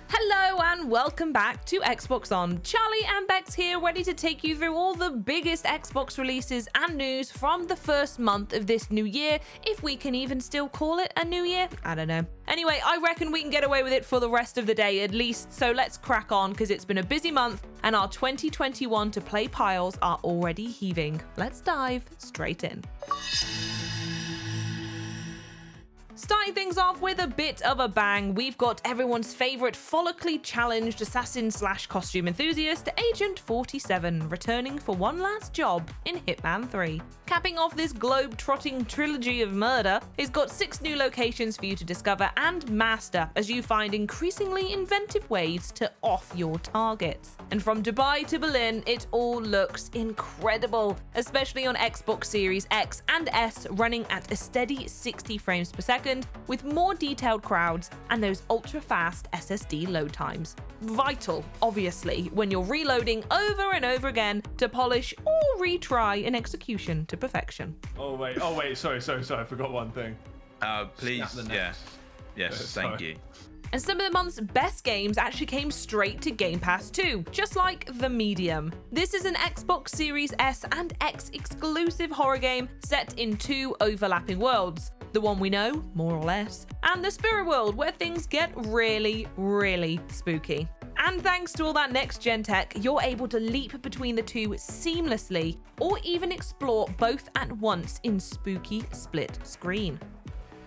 Hello and welcome back to Xbox On. Charleyy and Bex here, ready to take you through all the biggest Xbox releases and news from the first month of this new year, if we can even still call it a new year. I don't know. Anyway, I reckon we can get away with it for the rest of the day at least, so let's crack on because it's been a busy month and our 2021 to play piles are already heaving. Let's dive straight in. Starting things off with a bit of a bang, we've got everyone's favourite follically challenged assassin/costume enthusiast, Agent 47, returning for one last job in Hitman 3. Capping off this globe-trotting trilogy of murder, it's got 6 new locations for you to discover and master as you find increasingly inventive ways to off your targets. And from Dubai to Berlin, it all looks incredible, especially on Xbox Series X and S running at a steady 60 frames per second, with more detailed crowds and those ultra-fast SSD load times. Vital, obviously, when you're reloading over and over again to polish or retry an execution to perfection. Oh wait, sorry, I forgot one thing. Please, yes, thank you. And some of the month's best games actually came straight to Game Pass too, just like The Medium. This is an Xbox Series S and X exclusive horror game set in 2 overlapping worlds. The one we know, more or less, and the spirit world where things get really, really spooky. And thanks to all that next-gen tech, you're able to leap between the two seamlessly, or even explore both at once in spooky split screen.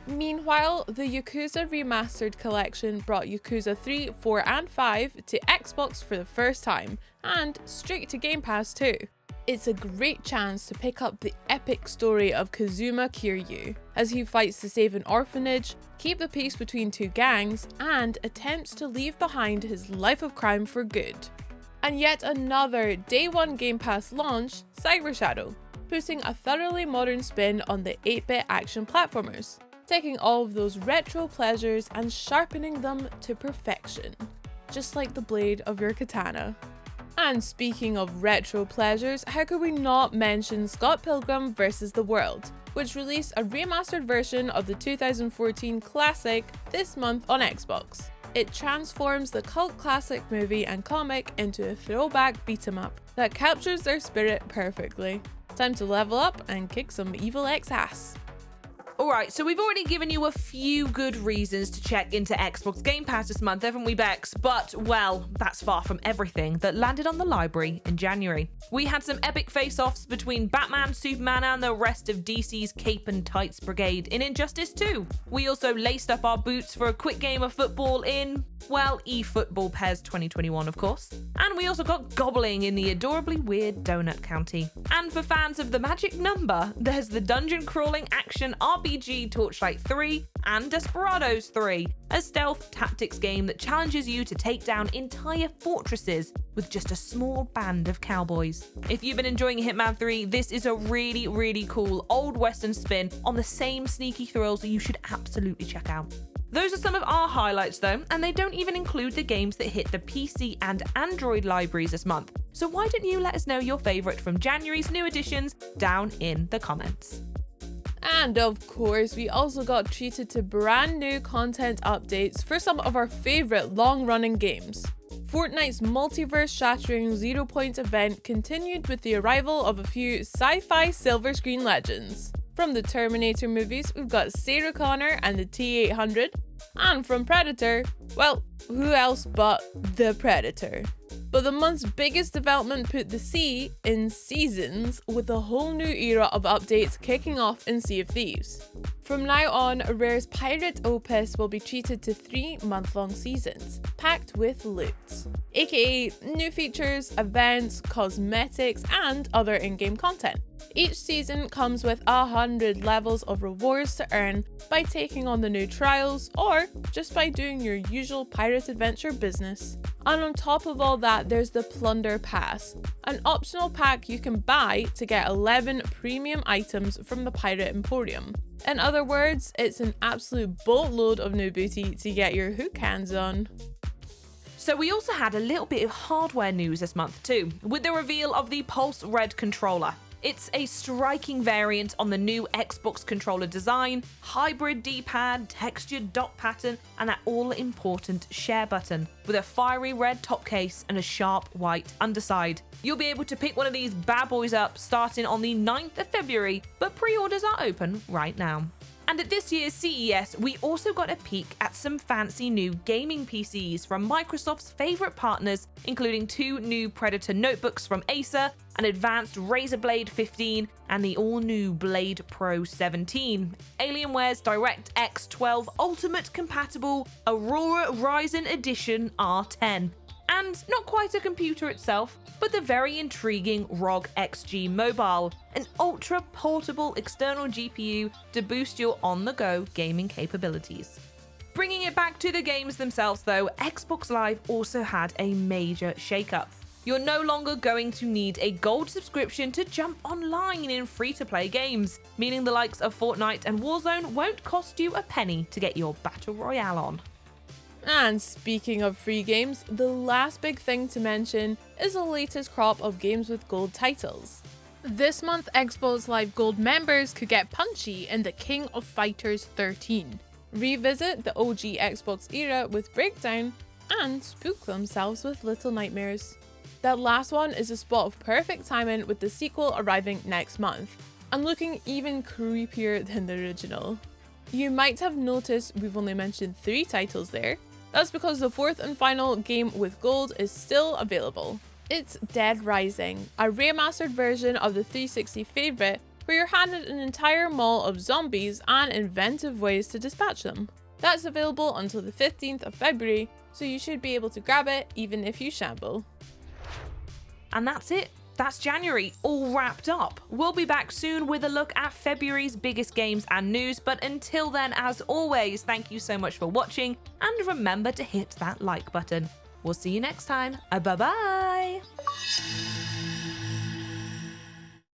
Meanwhile, the Yakuza Remastered collection brought Yakuza 3, 4 and 5 to Xbox for the first time, and straight to Game Pass too. It's a great chance to pick up the epic story of Kazuma Kiryu as he fights to save an orphanage, keep the peace between 2 gangs, and attempts to leave behind his life of crime for good. And yet another Day 1 Game Pass launch, Cyber Shadow, putting a thoroughly modern spin on the 8-bit action platformers, taking all of those retro pleasures and sharpening them to perfection, just like the blade of your katana. And speaking of retro pleasures, how could we not mention Scott Pilgrim vs. the World, which released a remastered version of the 2014 classic this month on Xbox. It transforms the cult classic movie and comic into a throwback beat-em-up that captures their spirit perfectly. Time to level up and kick some Evil X ass. Alright, so we've already given you a few good reasons to check into Xbox Game Pass this month, haven't we, Bex? But, well, that's far from everything that landed on the library in January. We had some epic face-offs between Batman, Superman, and the rest of DC's Cape and Tights Brigade in Injustice 2. We also laced up our boots for a quick game of football in, well, eFootball PES 2021, of course. And we also got gobbling in the adorably weird Donut County. And for fans of the magic number, there's the dungeon-crawling action RPG Torchlight 3 and Desperados 3, a stealth tactics game that challenges you to take down entire fortresses with just a small band of cowboys. If you've been enjoying Hitman 3, this is a really, really cool old western spin on the same sneaky thrills that you should absolutely check out. Those are some of our highlights though, and they don't even include the games that hit the PC and Android libraries this month. So why don't you let us know your favourite from January's new additions down in the comments. And of course, we also got treated to brand new content updates for some of our favourite long-running games. Fortnite's multiverse-shattering 0 Point event continued with the arrival of a few sci-fi silver screen legends. From the Terminator movies, we've got Sarah Connor and the T-800. And from Predator, well, who else but the Predator? But the month's biggest development put the C in seasons, with a whole new era of updates kicking off in Sea of Thieves. From now on, Rare's pirate opus will be treated to 3 month-long seasons, packed with loot, aka new features, events, cosmetics, and other in-game content. Each season comes with 100 levels of rewards to earn by taking on the new trials or just by doing your usual pirate adventure business. And on top of all that, there's the Plunder Pass, an optional pack you can buy to get 11 premium items from the Pirate Emporium. In other words, it's an absolute boatload of new booty to get your hook hands on. So we also had a little bit of hardware news this month too, with the reveal of the Pulse Red controller. It's a striking variant on the new Xbox controller design, hybrid D-pad, textured dot pattern, and that all-important share button, with a fiery red top case and a sharp white underside. You'll be able to pick one of these bad boys up starting on the 9th of February, but pre-orders are open right now. And at this year's CES, we also got a peek at some fancy new gaming PCs from Microsoft's favourite partners, including 2 new Predator notebooks from Acer, an advanced Razer Blade 15, and the all-new Blade Pro 17, Alienware's DirectX 12 Ultimate compatible Aurora Ryzen Edition R10, and not quite a computer itself, but the very intriguing ROG XG Mobile, an ultra-portable external GPU to boost your on-the-go gaming capabilities. Bringing it back to the games themselves though, Xbox Live also had a major shakeup. You're no longer going to need a gold subscription to jump online in free-to-play games, meaning the likes of Fortnite and Warzone won't cost you a penny to get your Battle Royale on. And speaking of free games, the last big thing to mention is the latest crop of games with gold titles. This month, Xbox Live Gold members could get punchy in the King of Fighters 13, revisit the OG Xbox era with Breakdown, and spook themselves with Little Nightmares. That last one is a spot of perfect timing with the sequel arriving next month, and looking even creepier than the original. You might have noticed we've only mentioned 3 titles there. That's because the 4th and final game with gold is still available. It's Dead Rising, a remastered version of the 360 favourite where you're handed an entire mall of zombies and inventive ways to dispatch them. That's available until the 15th of February, so you should be able to grab it even if you shamble. And that's it. That's January, all wrapped up. We'll be back soon with a look at February's biggest games and news, but until then, as always, thank you so much for watching, and remember to hit that like button. We'll see you next time. Bye-bye!